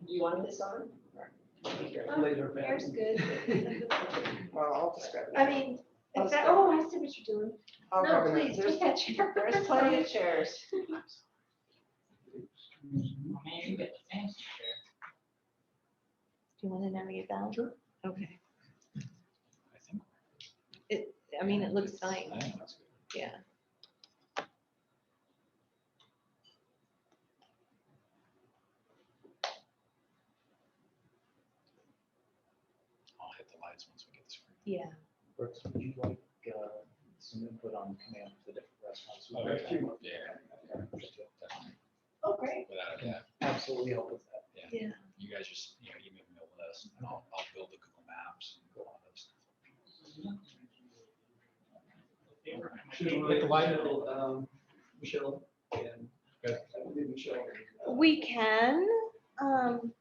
Do you want this on? Hair's good. Well, I'll describe it. I mean, if that, oh, I see what you're doing. I'll No, grab it. please, take that chair. There's plenty of chairs. Do you want to navigate down? Sure. Okay. I think. I mean, it looks fine. I think that's good. Yeah. I'll hit the lights once we get the screen. Yeah. Brooks, would you like some input on command for the different restaurants? Oh, yeah. Definitely. Oh, great. Without a doubt. Absolutely help with that. Yeah. You guys just, email me a list and I'll build the Google Maps and go on those. Hit the light, Michelle, and Good. I believe Michelle. We can,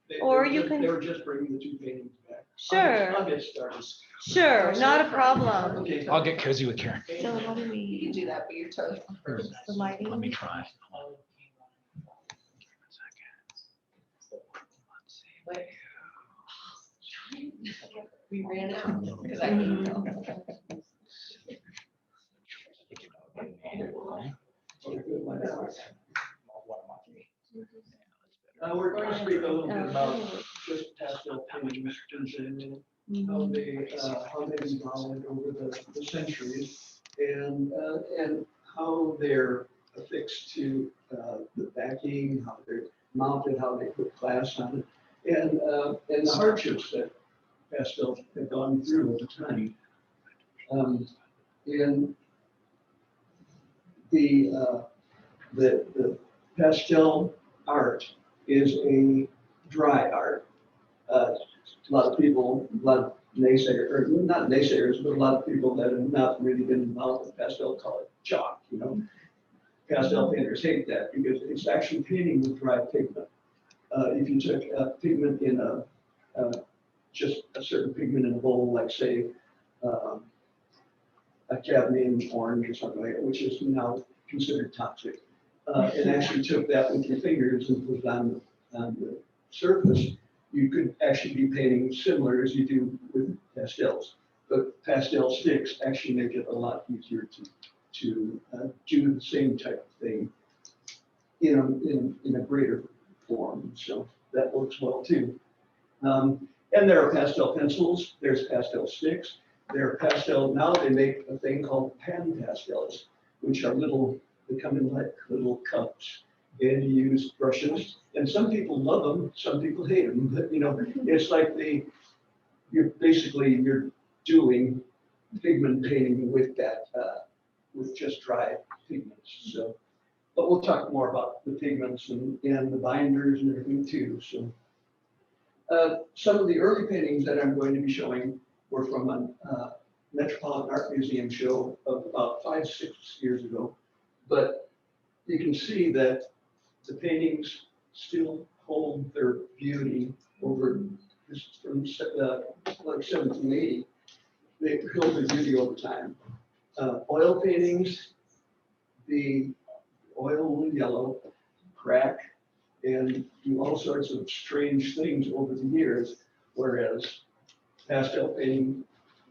They- or they you were- can- They were just bringing the two paintings back. Sure. I'll get started. sure, not a problem. Okay. I'll get cozy with Karen. So how do You we, can do that, but you're totally. the lighting? Let me try. Hold on. We ran out because I couldn't tell. We're going to speak a little bit about just pastel paintings in general, how they've evolved over the centuries, and how they're affixed to the backing, how they're mounted, how they put glass on it, and the hardships that pastels have gone through over time. And the pastel art is a dry art. A lot of people, a lot of naysayers, or not naysayers, but a lot of people that have not really been involved with pastel call it chalk, Pastel painters hate that because it's actually painting with dry pigment. If you took a pigment in just a certain pigment in a bowl, like say, a cadmium orange or something like that, which is now considered toxic, and actually took that with your fingers and put it on the surface, you could actually be painting similar as you do with pastels. But pastel sticks actually make it a lot easier to do the same type of thing in a greater form. So that works well too. And there are pastel pencils, there's pastel sticks, there are pastel, now they make a thing called pan pastels, which are they come in like little cups, and you use brushes, and some people love them, some people hate them, but it's like you're doing pigment painting with that, with just dry pigments. So, but we'll talk more about the pigments and the binders and everything too. So. Some of the early paintings that I'm going to be showing were from a Metropolitan Art Museum show of about 5-6 years ago. But you can see that the paintings still hold their beauty over, this is from like 1780. They hold their beauty over time. Oil paintings, the oil will yellow, crack, and do all sorts of strange things over the years, whereas pastel painting,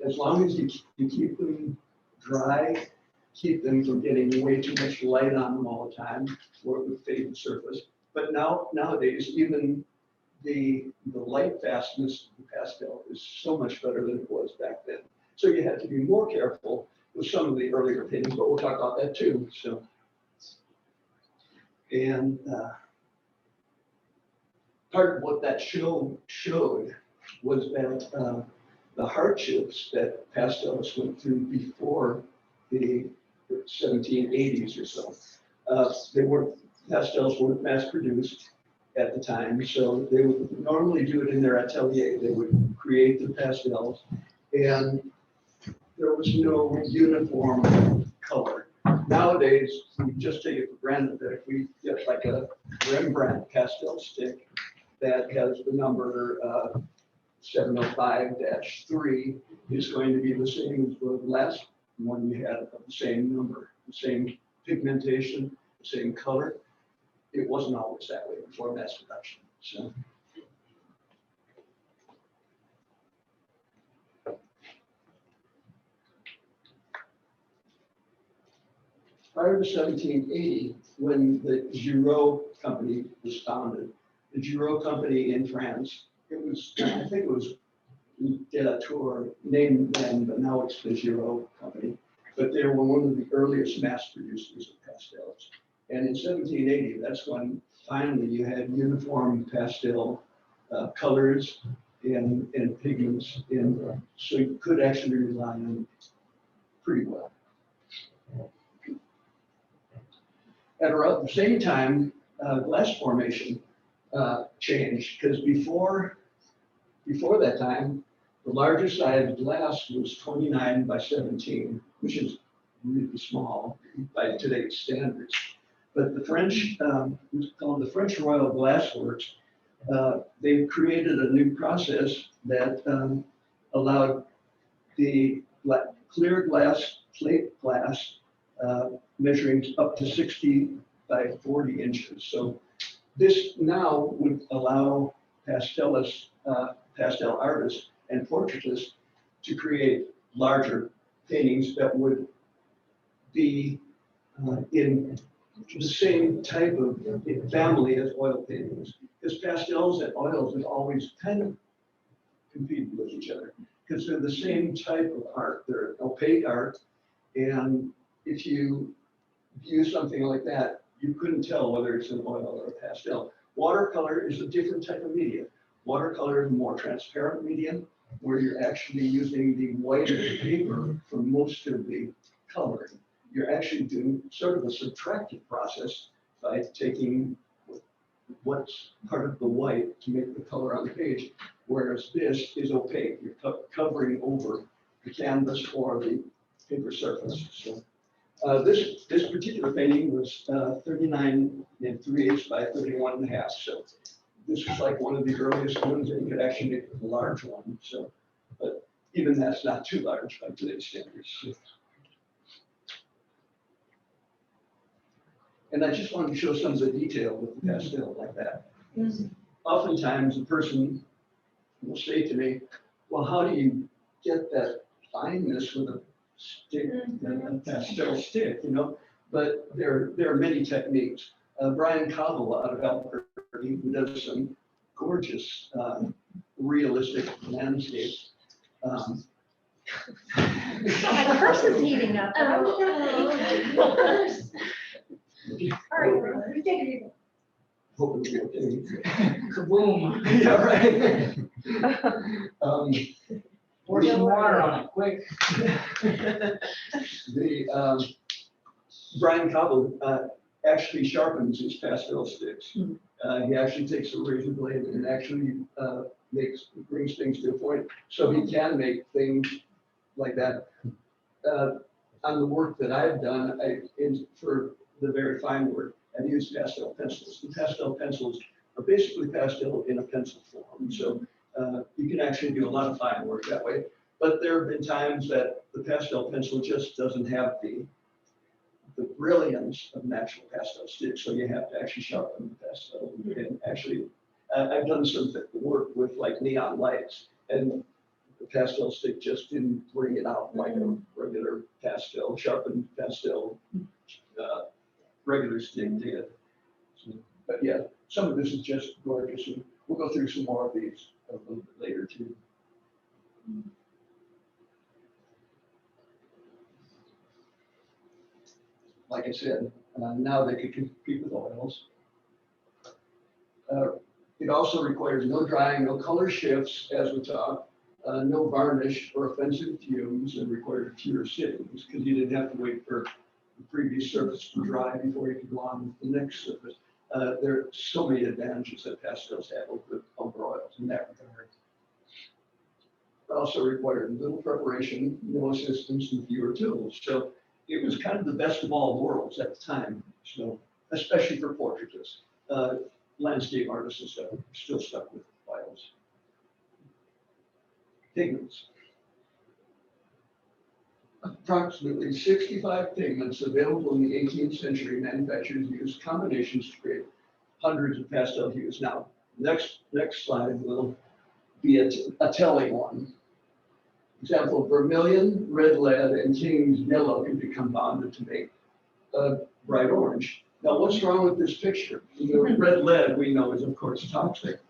as long as you keep them dry, keep them from getting way too much light on them all the time, or it would fade the surface. But nowadays, even the light fastness of the pastel is so much better than it was back then. So you had to be more careful with some of the earlier paintings, but we'll talk about that too. So, and part of what that show showed was that the hardships that pastels went through before the 1780s or so. Pastels weren't mass produced at the time, so they would normally do it in their atelier. They would create the pastels, and there was no uniform color. Nowadays, we just take it for granted that if we get like a Rembrandt pastel stick that has the number 705-3 is going to be the same as the last one you had of the same number, the same pigmentation, the same color. It wasn't always that way before mass production. So, prior to 1780, when the Giraud company was founded, the Giraud company in France, it was, I think it was De La Tour named then, but now it's the Giraud company. But they were one of the earliest mass producers of pastels. And in 1780, that's when finally you had uniform pastel colors and pigments, and so you could actually rely on them pretty well. At around the same time, glass formation changed, because before that time, the largest size glass was 29 by 17, which is really small by today's standards. But the French, it's called the French Royal Glass Works, they've created a new process that allowed the clear glass, plate glass, measuring up to 60 by 40 inches. So this now would allow pastelists, pastel artists and portraitists to create larger paintings that would be in the same type of family as oil paintings. Because pastels and oils have always kind of competed with each other, because they're the same type of art. They're opaque art, and if you view something like that, you couldn't tell whether it's an oil or a pastel. Watercolor is a different type of medium. Watercolor is a more transparent medium, where you're actually using the white of the paper for most of the coloring. You're actually doing sort of a subtractive process by taking what's part of the white to make the color on the page, whereas this is opaque. You're covering over the canvas or the paper surface. So this particular painting was 39 3/8 by 31.5. So this was like one of the earliest ones, and you could actually make a large one. So, but even that's not too large by today's standards. And I just wanted to show some of the detail with the pastel like that. Oftentimes a person will say to me, well, how do you get that fineness with a stick, a pastel stick, you know? But there are many techniques. Brian Cobble out of Albuquerque, who does some gorgeous, realistic landscapes. My purse is heating up. All right, you take it easy. Hope it'll be okay. Kaboom. Yeah, right. Pour some water on it, quick. Brian Cobble actually sharpens his pastel sticks. He actually takes a razor blade and actually brings things to a point, so he can make things like that. On the work that I've done, for the very fine work, I've used pastel pencils. The pastel pencils are basically pastel in a pencil form, so you can actually do a lot of fine work that way. But there have been times that the pastel pencil just doesn't have the brilliance of an actual pastel stick, so you have to actually sharpen the pastel. And actually, I've done some work with like neon lights, and the pastel stick just didn't bring it out like a regular pastel, sharpened pastel, regular stick did. So, but yeah, some of this is just gorgeous, and we'll go through some more of these a little bit later too. Like I said, now they could compete with oils. It also requires no drying, no color shifts, as we talked, no varnish or offensive fumes, and required fewer sittings, because you didn't have to wait for the previous surface to dry before you could go on with the next surface. There are so many advantages that pastels have over oils in that regard. It also required little preparation, no assistance, and fewer tools. So it was kind of the best of all worlds at the time. So especially for portraitists, landscape artists and stuff are still stuck with oils. Pigments. Approximately 65 pigments available in the 18th century. Manufacturers used combinations to create hundreds of pastel hues. Now, next slide will be a telling one. Example, vermilion, red lead, and King's yellow can be compounded to make bright orange. Now, what's wrong with this picture? The red lead we know is of course toxic.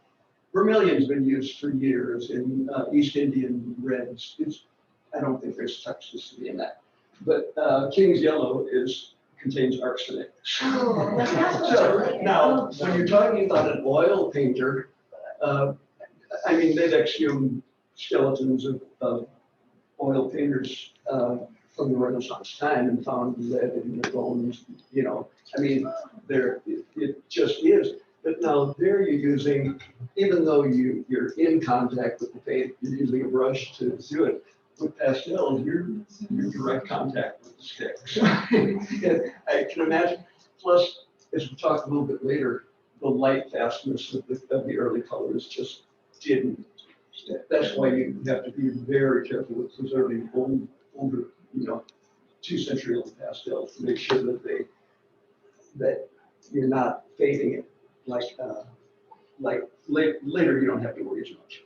Vermilion's been used for years in East Indian reds. I don't think there's toxicity in that. But King's Yellow contains arsenic. Oh, that's what So I like. now, when you're talking about an oil painter, I mean, they've exhumed skeletons of oil painters from the Renaissance time and found lead in their bones, you know. I mean, it just is. But now there you're using, even though you're in contact with the paint, you're using a brush to do it. With pastels, you're direct contact with the sticks. I can imagine. Plus, as we talk a little bit later, the light fastness of the early colors just didn't. That's why you have to be very careful with preserving older, 2-century-old pastels to make sure that you're not fading it like later you don't have to worry as much.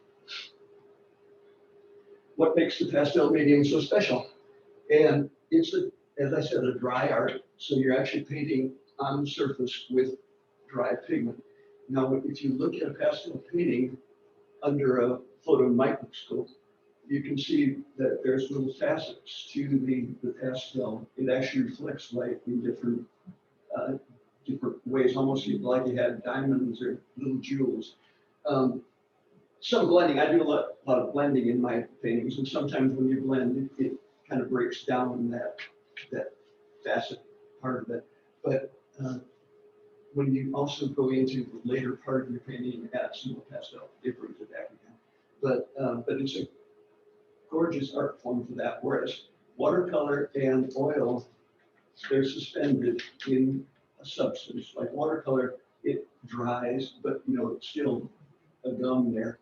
What makes the pastel medium so special? And it's, as I said, a dry art. So you're actually painting on the surface with dry pigment. Now, if you look at a pastel painting under a photo microscope, you can see that there's little facets to the pastel. It actually reflects light in different ways, almost like you had diamonds or little jewels. Some blending, I do a lot of blending in my paintings, and sometimes when you blend, it kind of breaks down that facet part of it. But when you also go into the later part of your painting and add some more pastel, it brings it back again. But it's a gorgeous art form for that. Whereas watercolor and oil, they're suspended in a substance. Like watercolor, it dries, but it's still a gum there.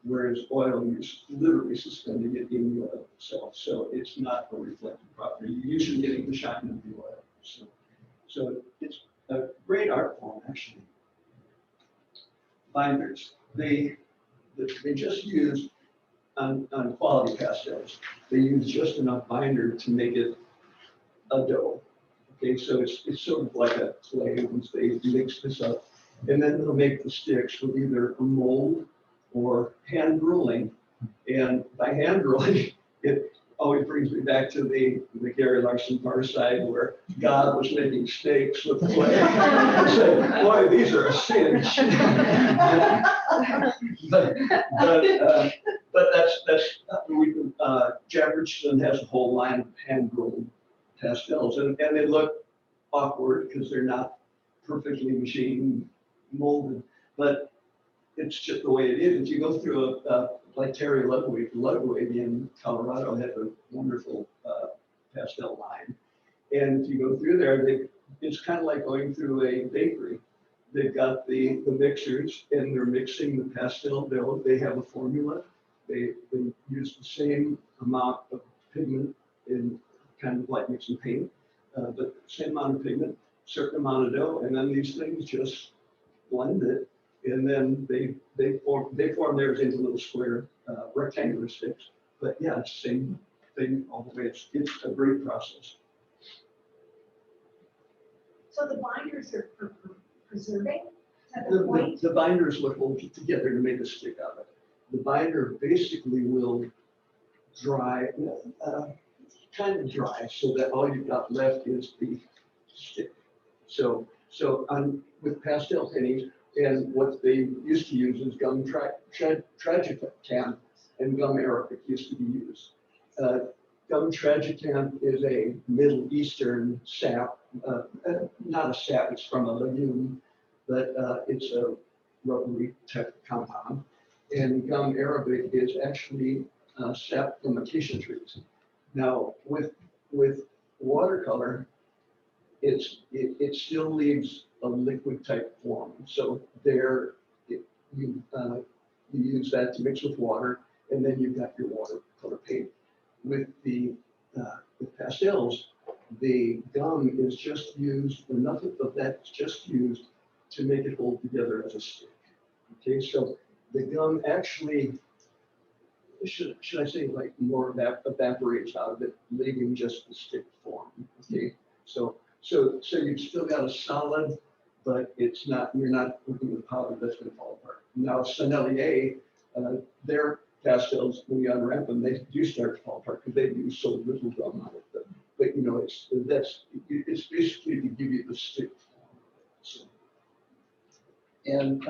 Whereas oil, you're literally suspending it in the oil itself. So it's not a reflective property. You're usually getting the shine of the oil. So it's a great art form, actually. Binders. They just use, on quality pastels, they use just enough binder to make it a dough. Okay, so it's sort of like a clay once they mix this up. And then they'll make the sticks with either a mold or hand ruling. And by hand ruling, it always brings me back to the Gary Larson Far Side, where God was making steaks with clay. And said, boy, these are a cinch. but that's Jack Richardson has a whole line of hand rolled pastels, and they look awkward because they're not perfectly machine molded, but it's just the way it is. If you go through like Terry Ludwig in Colorado had a wonderful pastel line. And if you go through there, it's kind of like going through a bakery. They've got the mixers and they're mixing the pastel dough. They have a formula. They use the same amount of pigment in kind of like mixing paint, but same amount of pigment, certain amount of dough, and then these things just blend it. And then they form theirs into little square rectangular sticks. But yeah, it's the same thing all the way. It's a great process. So the binders are for preserving? Is that the point? The binders will hold it together to make a stick out of it. The binder basically will dry, kind of dry, so that all you've got left is the stick. So with pastel paintings, and what they used to use is gum tragicant and gum arabic used to be used. Gum tragicant is a Middle Eastern sap, not a sap, it's from a legume, but it's a rubbery type compound. And gum arabic is actually sap from acacia trees. Now, with watercolor, it still leaves a liquid type form. So you use that to mix with water, and then you've got your watercolor paint. With with pastels, the gum is just used, enough of that's just used to make it hold together as a stick. Okay, so the gum actually, should I say, like more evaporates out of it, leaving just the stick form. Okay, so So you've still got a solid, but it's not, you're not working with powder that's gonna fall apart. Now, Sennelier, their pastels, when you unwrap them, they do start to fall apart because they use so little gum on it. But you know, it's basically to give you the stick. So, and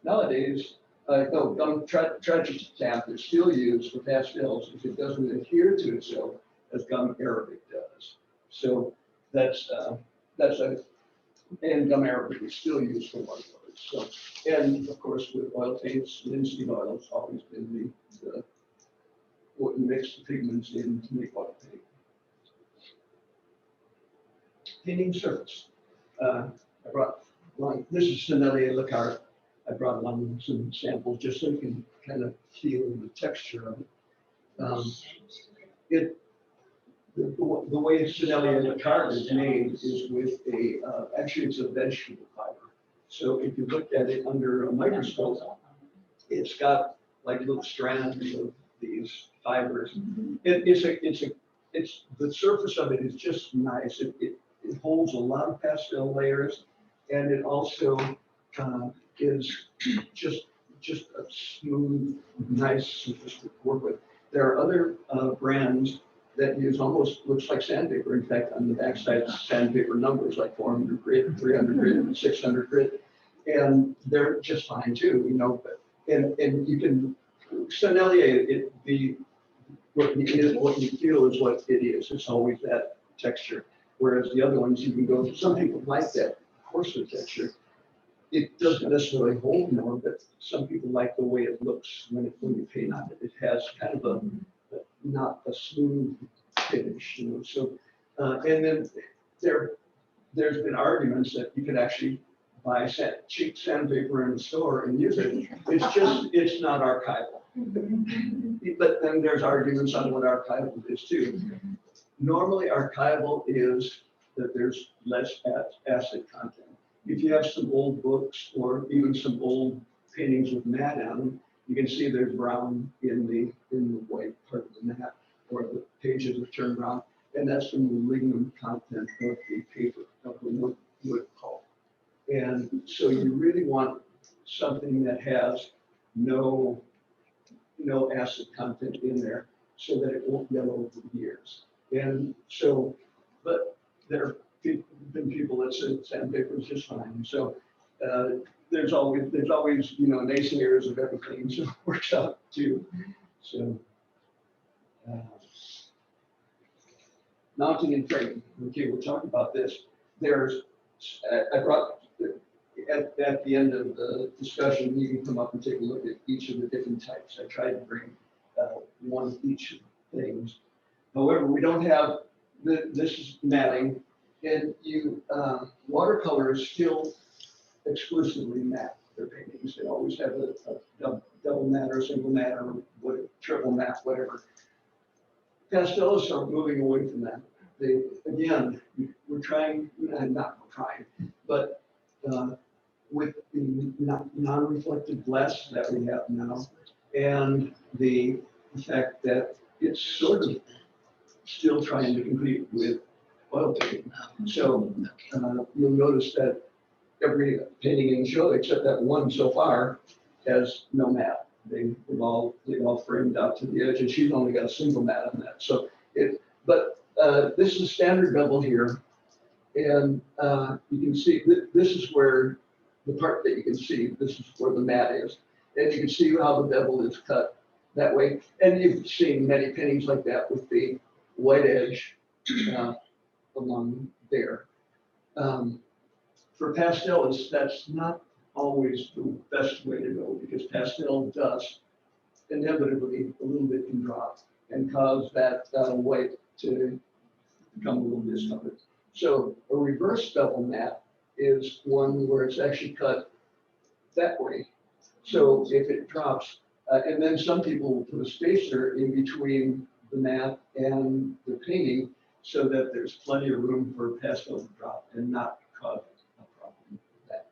nowadays, no, gum Trattamp is still used for pastels if it doesn't adhere to itself as gum arabic does. So that's and gum arabic is still used for watercolors. So, and of course with oil paints, linseed oil has always been the what you mix the pigments in to make oil paint. Painting surface. I brought along, this is Sennelier Lacarte. I brought along some samples just so you can kind of feel the texture of it. The way Sennelier Lacarte is made is with actually it's a vegetable fiber. So if you look at it under a microscope, it's got like little strands of these fibers. It's the surface of it is just nice. It holds a lot of pastel layers, and it also is just a smooth, nice surface to work with. There are other brands that use almost looks like sandpaper. In fact, on the backside, sandpaper numbers like 400 grit, 300 grit, 600 grit, and they're just fine too, you know. But and you can Sennelier, what you feel is what it is. It's always that texture. Whereas the other ones, you can go. Some people like that coarser texture. It doesn't necessarily hold more, but some people like the way it looks when you paint on it. It has kind of not a smooth finish, you know. So, and then there's been arguments that you can actually buy cheap sandpaper in the store and use it. It's not archival. But then there's arguments on what archival is too. Normally archival is that there's less acid content. If you have some old books or even some old paintings with matte on them, you can see there's brown in the white part of the matte, or the pages have turned brown, and that's from the lignum content of the paper, of the wood pulp. And so you really want something that has no acid content in there, so that it won't yellow over the years. And so, but there have been people that say sandpaper is just fine. So there's always naysayers of everything, so it works out too. So mounting and framing. Okay, we'll talk about this. I brought at the end of the discussion, you can come up and take a look at each of the different types. I tried to bring one of each of the things. However, we don't have this is matting, and watercolor is still exclusively matte. Their paintings, they always have a double matte or single matte or triple matte, whatever. Pastels are moving away from that. We're trying, but with the non-reflective glass that we have now, and the fact that it's sort of still trying to compete with oil painting. So you'll notice that every painting in the show, except that one so far, has no matte. They've all framed out to the edge, and she's only got a single matte on that. So this is standard bevel here, and you can see this is where the part that you can see. This is where the matte is, and you can see how the bevel is cut that way. And you've seen many paintings like that with the white edge along there. For pastels, that's not always the best way to go, because pastel dust inevitably a little bit can drop and cause that white to become a little discolored. So a reverse bevel matte is one where it's actually cut that way. So if it drops, and then some people will put a spacer in between the matte and the painting so that there's plenty of room for pastel to drop and not cause a problem with that.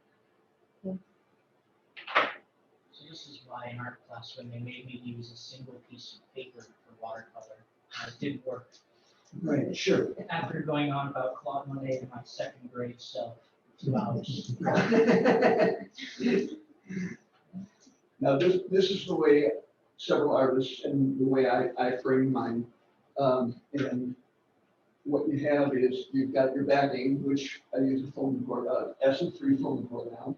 So this is why in art class, when they made me use a single piece of paper for watercolor, it didn't work. Right, sure. After going on about Claude Monet to my second grade self, 2 hours. Now, this is the way several artists and the way I frame mine. And what you have is you've got your backing, which I use a foam core, SF3 foam core now.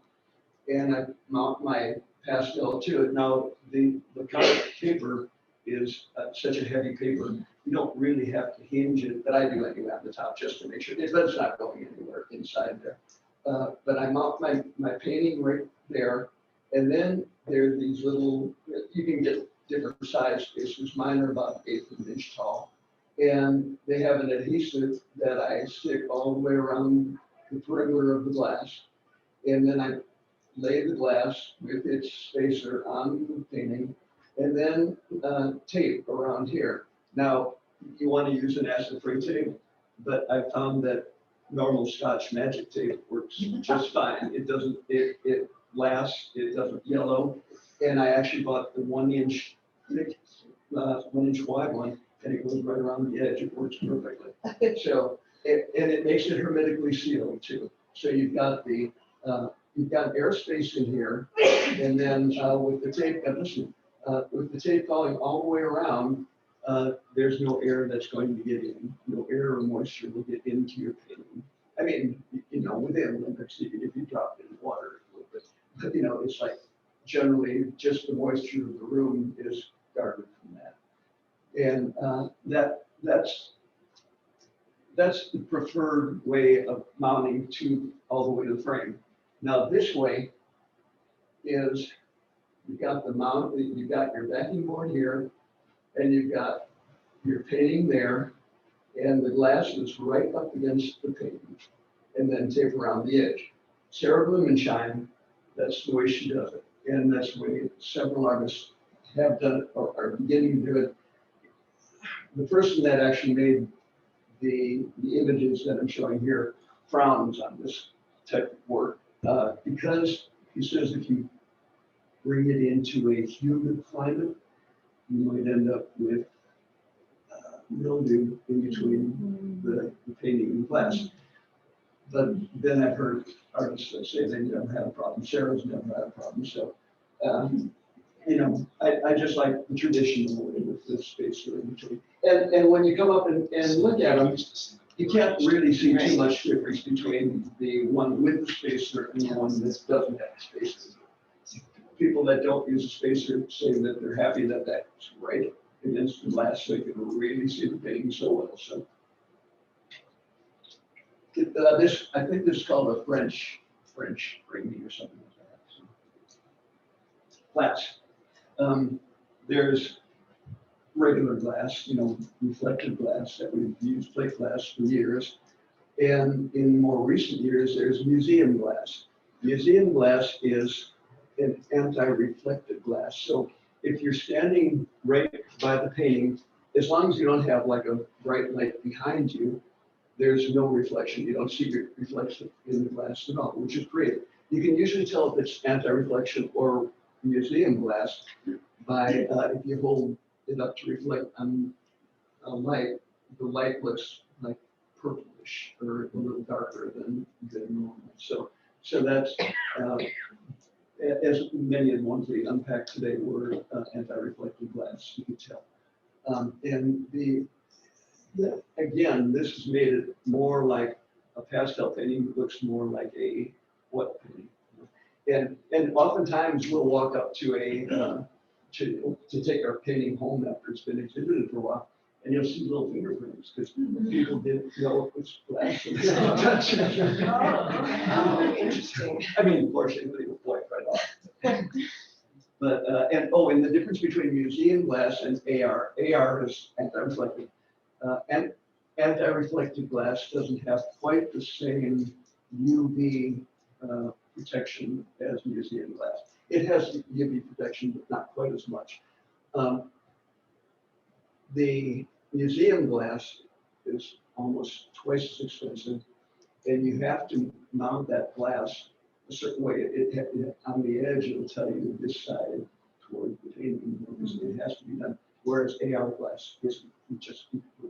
And I mount my pastel to it. Now, the colored paper is such a heavy paper, you don't really have to hinge it, but I do anyway on the top just to make sure, but it's not going anywhere inside there. But I mount my painting right there, and then there are these little, you can get different size spaces. Mine are about 1/8 of an inch tall. And they have an adhesive that I stick all the way around the perimeter of the glass. And then I lay the glass with its spacer on the painting, and then tape around here. Now, you want to use an acid-free tape, but I found that normal Scotch magic tape works just fine. It doesn't, it lasts, it doesn't yellow. And I actually bought the 1 inch thick, 1 inch wide one, and it goes right around the edge. It works perfectly. So, and it makes it hermetically sealed too. So you've got airspace in here, and then with the tape, listen, with the tape going all the way around, there's no air that's going to get in. No air or moisture will get into your painting. I mean, within limits, even if you drop it in water a little bit. But, it's like generally just the moisture of the room is guarded from that. And that's the preferred way of mounting to all the way to the frame. Now this way is you've got the mount, you've got your backing board here, and you've got your painting there, and the glass is right up against the painting, and then tape around the edge. Sarah Blumenschein, that's the way she does it, and that's the way several artists have done it or are beginning to do it. The person that actually made the images that I'm showing here frowns on this type of work because he says if you bring it into a humid climate, you might end up with mildew in between the painting and glass. But then I've heard artists that say they never had a problem. Sarah's never had a problem. So, I just like the traditional way with the spacer in between. And when you come up and look at them, you can't really see too much difference between the one with the spacer and the one that doesn't have the spacer. People that don't use a spacer say that they're happy that that's right against the glass, so you can really see the painting so well. So I think this is called a French framing or something like that. So, glass. There's regular glass, reflective glass that we've used plate glass for years. And in more recent years, there's museum glass. Museum glass is an anti-reflective glass. So if you're standing right by the painting, as long as you don't have like a bright light behind you, there's no reflection. You don't see your reflection in the glass at all, which is great. You can usually tell if it's anti-reflection or museum glass by if you hold it up to reflect on light, the light looks like purplish or a little darker than normal. So that's as many of the ones we unpacked today were anti-reflective glass, you could tell. And again, this has made it more like a pastel painting that looks more like a wet painting. And oftentimes we'll walk up to to take our painting home after it's been exhibited for a while, and you'll see little fingerprints because people didn't know it was glass. Oh, interesting. I mean, fortunately, it was white right off. But and the difference between museum glass and AR is anti-reflective. And anti-reflective glass doesn't have quite the same UV protection as museum glass. It has UV protection, but not quite as much. The museum glass is almost twice as expensive, and you have to mount that glass a certain way. On the edge, it'll tell you this side toward the painting. It has to be done. Whereas AR glass isn't, just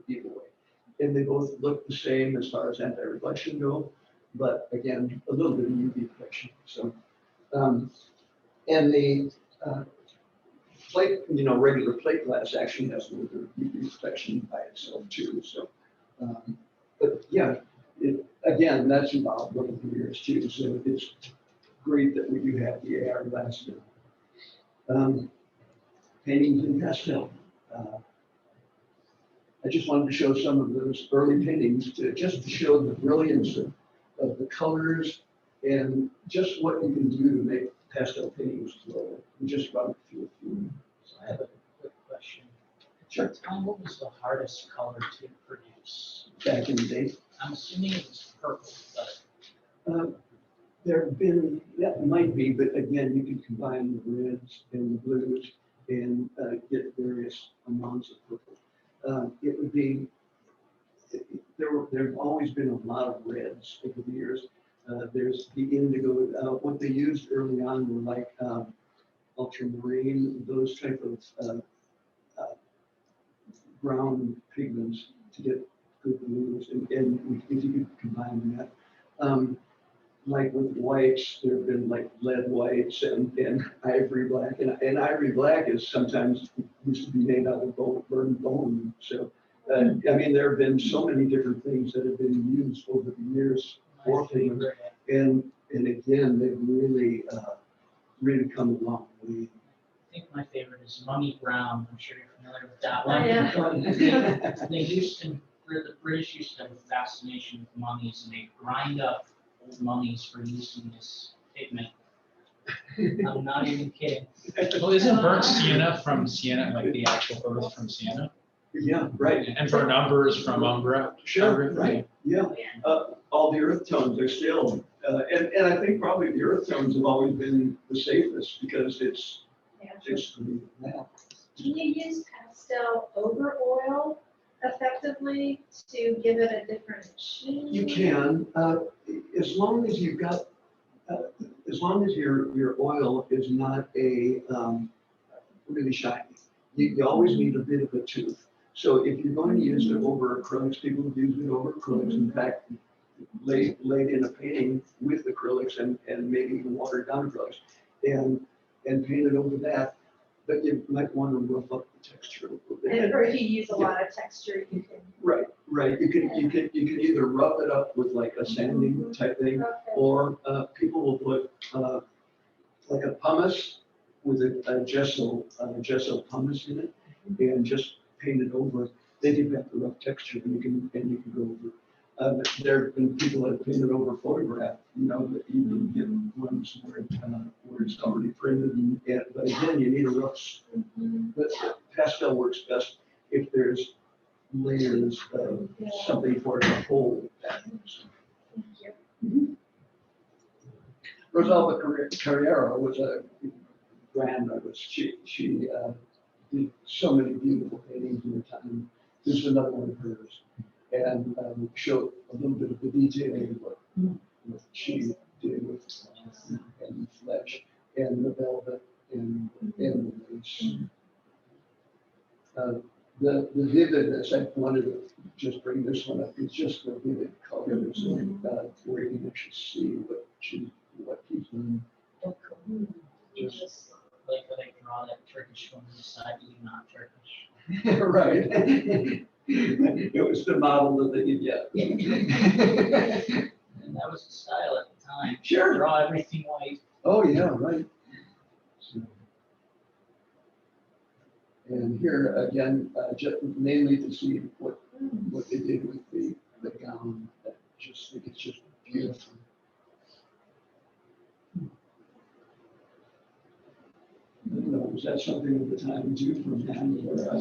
either way. and they both look the same as far as anti-reflection go, but again, a little bit of UV protection. So, and the plate, regular plate glass actually has a little bit of UV protection by itself too. So, but yeah, again, that's evolved over the years too. So it's great that we do have the AR glass now. Paintings in pastel. I just wanted to show some of those early paintings just to show the brilliance of the colors and just what you can do to make pastel paintings glow. We just run through a few. So I have a quick question. Sure. Tell me, what was the hardest color to produce? Back in the day. I'm assuming it was purple, but There have been, that might be, but again, you can combine the reds and the blues and get various amounts of purple. It would be, there've always been a lot of reds over the years. There's the indigo, what they used early on were like ultramarine, those type of brown pigments to get good blues, and if you could combine that. Like with whites, there have been like lead whites and ivory black, and ivory black is sometimes used to be made out of burned bone. So, I mean, there have been so many different things that have been used over the years for pigments, and again, they've really, really come a long way. I think my favorite is mummy brown. I'm sure you're familiar with that Oh, one. yeah. They used to, the British used to have a fascination with mummies, and they grind up old mummies for using this pigment. I'm not even kidding. Well, isn't burnt sienna from Sienna, like the actual earth from Sienna? Yeah, right. And burnt umbers from Umbra? Sure, right, yeah. All the earth tones are still, and I think probably the earth tones have always been the safest because it's now. Can you use pastel over oil effectively to give it a different sheen? You can, as long as you've got, as long as your oil is not a really shiny. You always need a bit of a tooth. So if you're going to use it over acrylics, people have used it over acrylics. In fact, laid in a painting with acrylics and maybe even watered down acrylics and painted over that. But you might want to rough up the texture a little bit. Or if you use a lot of texture, you can. Right. You can either rub it up with like a sanding type thing, Okay. or people will put like a pumice with a gesso pumice in it, and just paint it over. They give that the rough texture, and you can go over. There have been people that have painted over photograph, that you can get ones where it's already printed, but again, you need a rough. But pastel works best if there's layers of something for it to hold that. Thank you. Rosalba Carrera was a grand artist. She did so many beautiful paintings in her time. This is another one of hers. And showed a little bit of the detailing of what she did with and flesh and the velvet and the lace. The vividness, I wanted to just bring this one up, it's just the vivid colors where you can actually see what he's done. Just like when I draw that Turkish one, decidedly not Turkish. Right. It was the model that they did, yeah. And that was the style at the time. Sure. Draw everything white. Oh, yeah, right. So, and here again, just mainly to see what they did with the gown. I just think it's just beautiful. I don't know, was that something at the time too from hand or I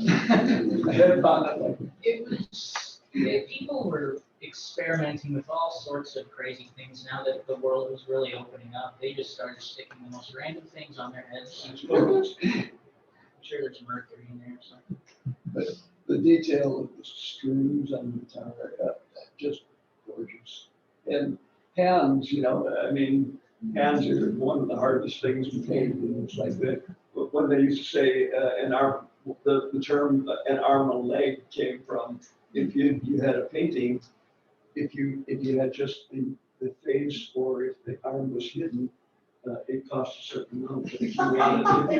had about it like. It was, people were experimenting with all sorts of crazy things now that the world was really opening up. They just started sticking the most random things on their heads. I'm sure there's mercury in there or something. But the detail of the screws on the guitar, just gorgeous. And hands, I mean, hands are one of the hardest things to paint. And it's like that. When they used to say the term an arm and a leg came from if you had a painting, if you had just the face or if the arm was hidden, it cost a certain amount. But if you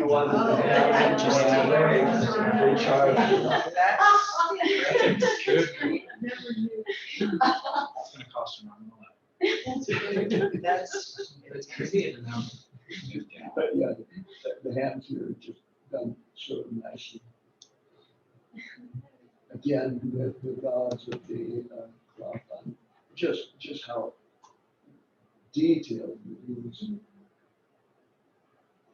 wanted to have it, they charge. It's gonna cost an arm and a leg. That's, It's crazy enough. But yeah, the hands here are just done so nicely. Again, the gods of the cloth on, just how detailed it is.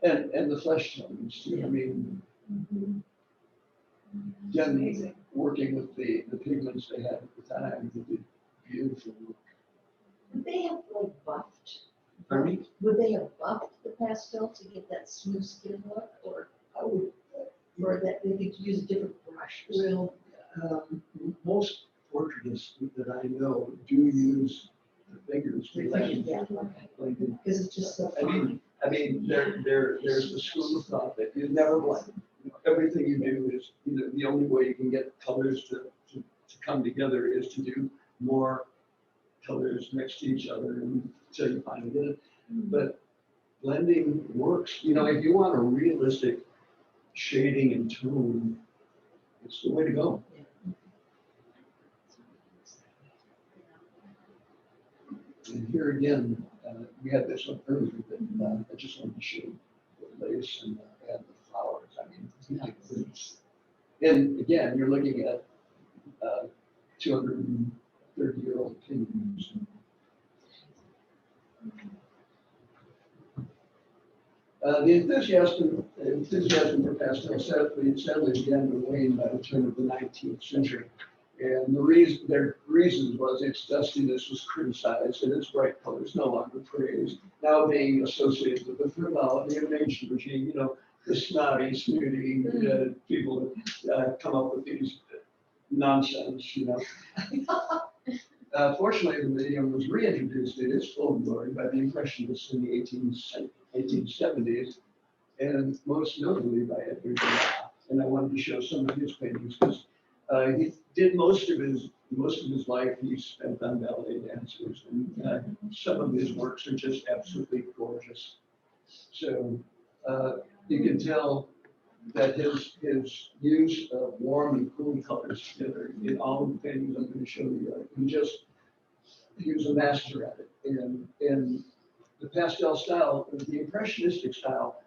And the flesh tones too, I mean, again, working with the pigments they had at the time, they did beautiful work. Would they have like buffed? Pardon me? Would they have buffed the pastel to get that smooth skin look, or that they could use a different brush? Well, most portraitists that I know do use the fingers. to blend. Yeah, okay. Blend. Because it's just so I fun. mean, there's the school of thought that you never blend. You know, everything you do is, you know, the only way you can get colors to come together is to do more colors next to each other until you finally get it. But blending works. You know, if you want a realistic shading and tone, it's the way to go. And here again, we had this one earlier, but I just wanted to show the lace and the flowers. I mean, my goodness. And again, you're looking at 230-year-old paintings. The enthusiasm for pastel sadly began to wane by the turn of the 19th century. And their reasons was its dustiness was criticized and its bright colors no longer praised, now being associated with the frivolity of ancient regime, you know, the snotty, snooty people that come up with these nonsense, you know. Fortunately, the medium was reintroduced in its full glory by the Impressionists in the 1870s, and most notably by Edgar Degas. And I wanted to show some of his paintings because he did most of his life he spent on ballet dancers, and some of his works are just absolutely gorgeous. So you can tell that his use of warm and cool colors together in all of the paintings I'm going to show you, he was a master at it. And the pastel style, the impressionistic style,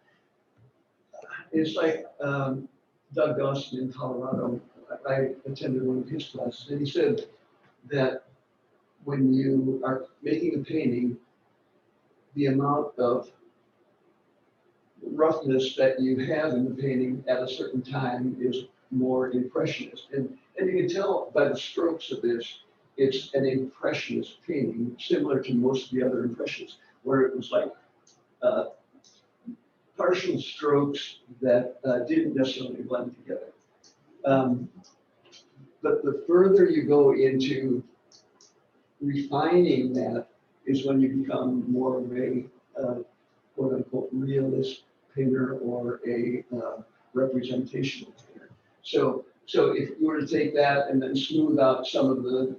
it's like Doug Dawson in Colorado. I attended one of his classes, and he said that when you are making a painting, the amount of roughness that you have in the painting at a certain time is more impressionist. And you can tell by the strokes of this, it's an impressionist painting, similar to most of the other impressionists, where it was like partial strokes that didn't necessarily blend together. But the further you go into refining that is when you become more of a quote unquote realist painter or a representational painter. So if you were to take that and then smooth out some of the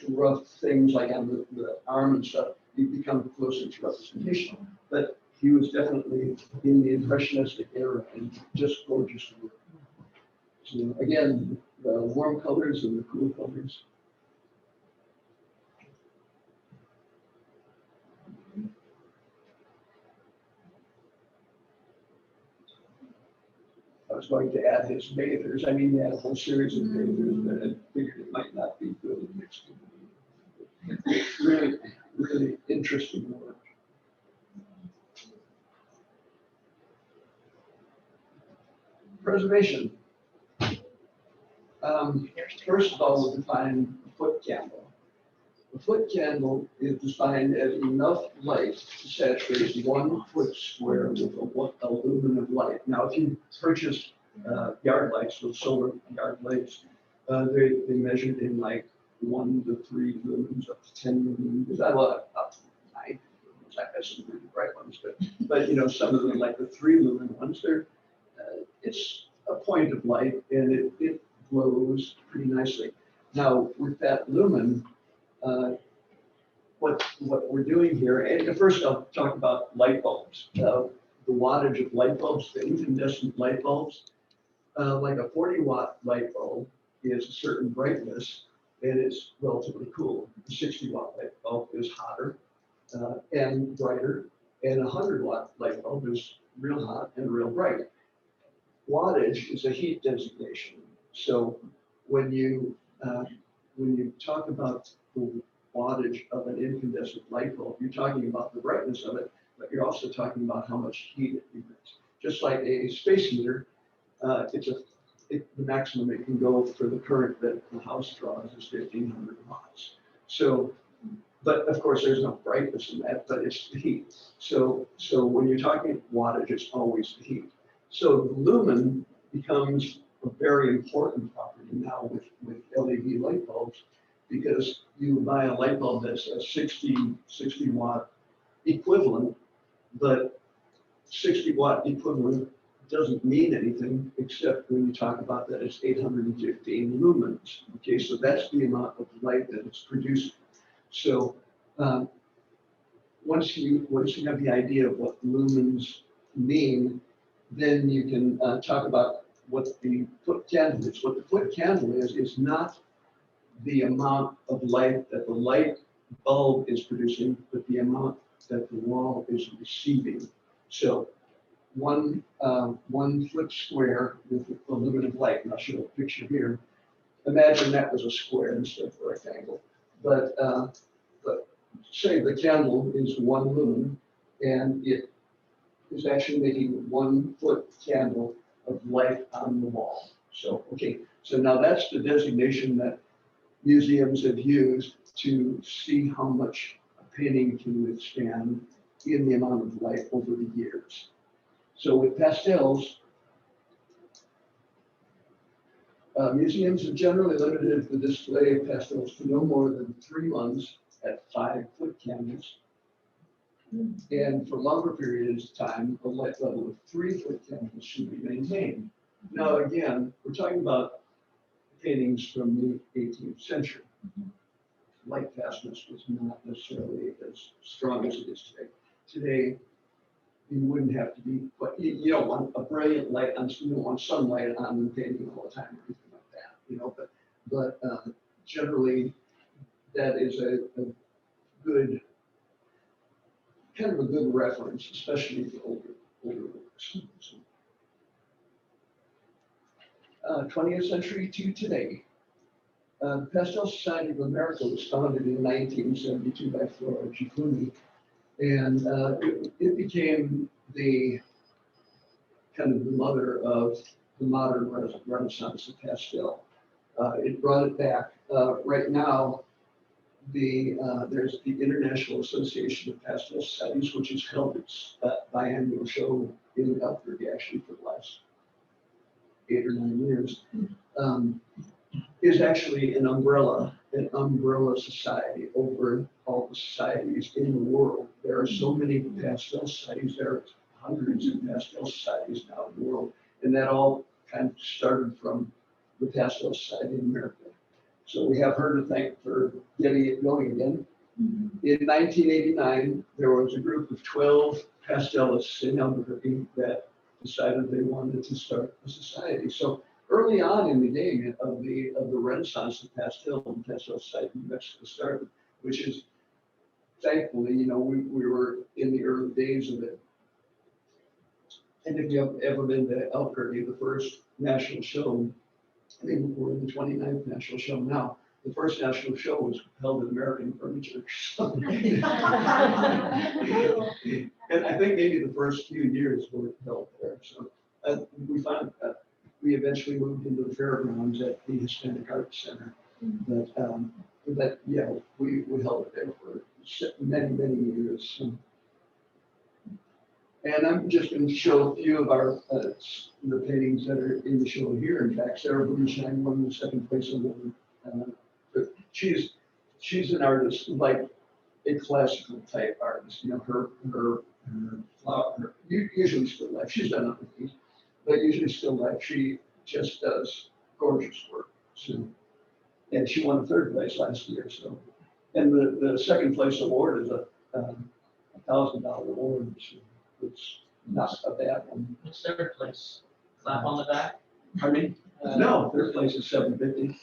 rough things like on the arm and stuff, you become closer to representational. But he was definitely in the impressionistic era and just gorgeous work. So again, the warm colors and the cool colors. I was going to add his bathers. I mean, he had a whole series of bathers, but I figured it might not be good mixed in. It's really, really interesting work. Preservation. First of all, we'll define a foot candle. A foot candle is defined as enough light to saturate 1 foot square with a lumen of light. Now, if you purchase yard lights, those solar yard lights, they measured in like 1 to 3 lumens, up to 10 lumens. I love up to 9 lumens. I have some really bright ones, but you know, some of them, like the 3 lumen ones, it's a point of light and it glows pretty nicely. Now, with that lumen, what we're doing here, and first I'll talk about light bulbs. The wattage of light bulbs, the incandescent light bulbs, like a 40-watt light bulb is a certain brightness and it's relatively cool. A 60-watt light bulb is hotter and brighter, and a 100-watt light bulb is real hot and real bright. Wattage is a heat designation. So when you talk about the wattage of an incandescent light bulb, you're talking about the brightness of it, but you're also talking about how much heat it emits. Just like a space heater, the maximum it can go for the current that the house draws is 1,500 watts. So, but of course there's no brightness in that, but it's the heat. So when you're talking wattage, it's always the heat. So the lumen becomes a very important property now with LED light bulbs, because you buy a light bulb that's a 60 watt equivalent, but 60-watt equivalent doesn't mean anything except when you talk about that it's 815 lumens. Okay, so that's the amount of light that it's producing. So once you have the idea of what lumens mean, then you can talk about what the foot candle is. What the foot candle is not the amount of light that the light bulb is producing, but the amount that the wall is receiving. So one foot square with a lumen of light, and I'll show a picture here. Imagine that was a square instead of a rectangle. But say the candle is 1 lumen, and it is actually making 1 foot candle of light on the wall. So, okay, so now that's the designation that museums have used to see how much a painting can withstand in the amount of light over the years. So with pastels, museums have generally limited the display of pastels to no more than 3 months at 5-foot candles. And for longer periods of time, a light level of 3-foot candles should be maintained. Now, again, we're talking about paintings from the 18th century. Light fastness was not necessarily as strong as it is today. Today, you wouldn't have to be, but you don't want a brilliant light on, you don't want sunlight on the painting all the time or anything like that, you know, but generally that is a good, kind of a good reference, especially for older works. 20th century to today. The Pastel Society of America was founded in 1972 by Flora Giuffoni, and it became the kind of the mother of the modern renaissance of pastel. It brought it back. Right now, there's the International Association of Pastel Societies, which has held its biannual show in Albuquerque actually for the last 8 or 9 years. Is actually an umbrella society over all the societies in the world. There are so many pastel societies, there are hundreds of pastel societies now in the world, and that all kind of started from the Pastel Society in America. So we have her to thank for getting it going again. In 1989, there was a group of 12 pastelists in Albuquerque that decided they wanted to start a society. So early on in the game of the Renaissance of pastel, the Pastel Society in Mexico started, which is thankfully, you know, we were in the early days of it. And if you have ever been to Albuquerque, the first national show, I think we're in the 29th national show now. The first national show was held in American Furniture. And I think maybe the first few years were held there. So we eventually moved into the fairgrounds at the Hispanic Arts Center. But yeah, we held it there for many years. So. And I'm just going to show a few of our the paintings that are in the show here. In fact, Sarah Blumenstein won the 2nd place award. But she's an artist, like a classical type artist. You know, her usually still life. She's done other things, but usually still life. She just does gorgeous work. So, And she won third place last year, so. And the second place award is a $1,000 award, so it's not a bad one. What's third place? Clap on the back? Pardon me? No, third place is $750,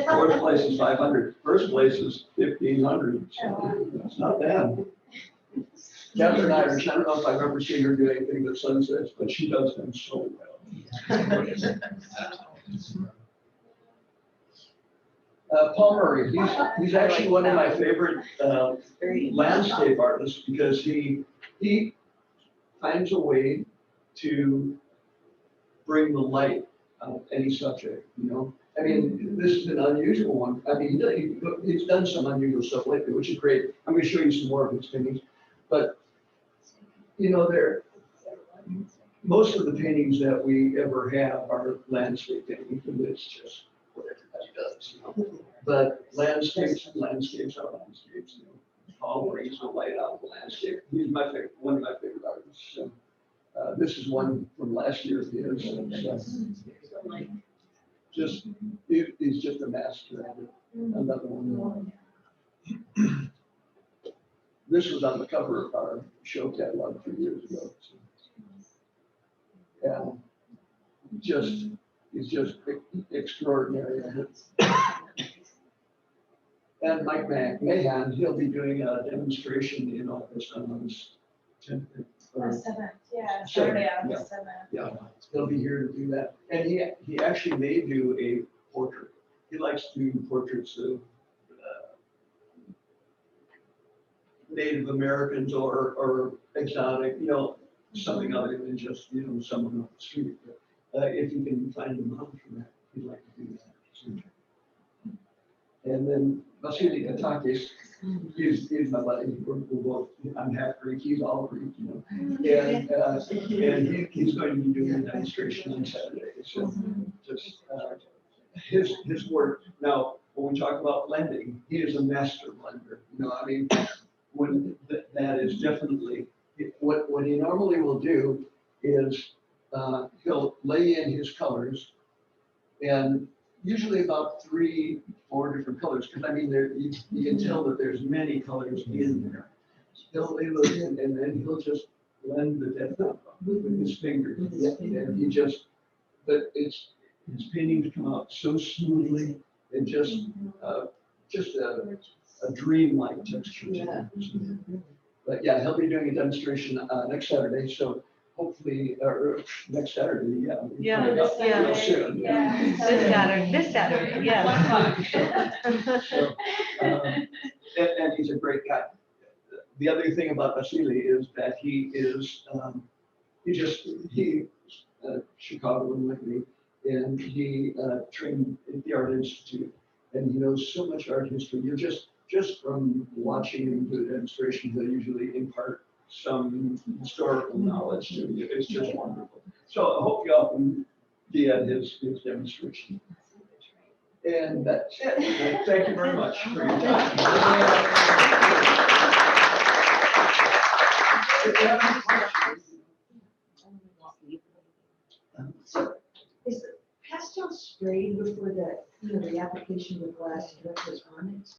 fourth place is $500, first place is $1,500, so it's not bad. Catherine Irish, I don't know if I've ever seen her do anything but sunsets, but she does them so well. Paul Murray, he's actually one of my favorite landscape artists because he finds a way to bring the light out of any subject, you know? I mean, this is an unusual one. I mean, he's done some unusual stuff lately, which is great. I'm gonna show you some more of his paintings. But, you know, most of the paintings that we ever have are landscape paintings, and it's just what everybody does, you know? But landscapes are landscapes, you know? Paul brings the light out of the landscape. He's my favorite, one of my favorite artists. So, this is one from last year of his. He's just a master at it. Another one. This was on the cover of our show catalog 3 years ago. So. Yeah, he's just extraordinary at it. And Mike Mahan, he'll be doing a demonstration in August on August 10th. Or 7th, yeah, Seventh, Saturday, yeah. August 7th. Yeah, he'll be here to do that. And he actually may do a portrait. He likes to do portraits of Native Americans or exotic, you know, something other than just, you know, someone off the street. But, if you can find a model for that, he'd like to do that. And then Vasily Katakis, he's my buddy. We're both, I'm half Greek, he's all Greek, you know. And he's going to be doing a demonstration on Saturday. So just his work. Now, when we talk about blending, he is a master blender. You know, I mean, when that is definitely what he normally will do is he'll lay in his colors, and usually about 3, 4 different colors, because I mean, you can tell that there's many colors in there. He'll lay those in, and then he'll just blend the depth out with his fingers. And he just, but his paintings come out so smoothly and just a dreamlike texture. But yeah, he'll be doing a demonstration next Saturday, so hopefully, or next Saturday, yeah. Yeah, Coming up yeah. real soon. Yeah. This Saturday, yeah. So, and he's a great guy. The other thing about Vasily is that he's Chicagoan like me, and he trained at the Art Institute, and he knows so much art history. You're just from watching him do a demonstration, he'll usually impart some historical knowledge to you. It's just wonderful. So I hope you all can be at his demonstration. And that's it. And thank you very much for your time. If you have any questions, So is the pastel sprayed before the application with glass directly on it?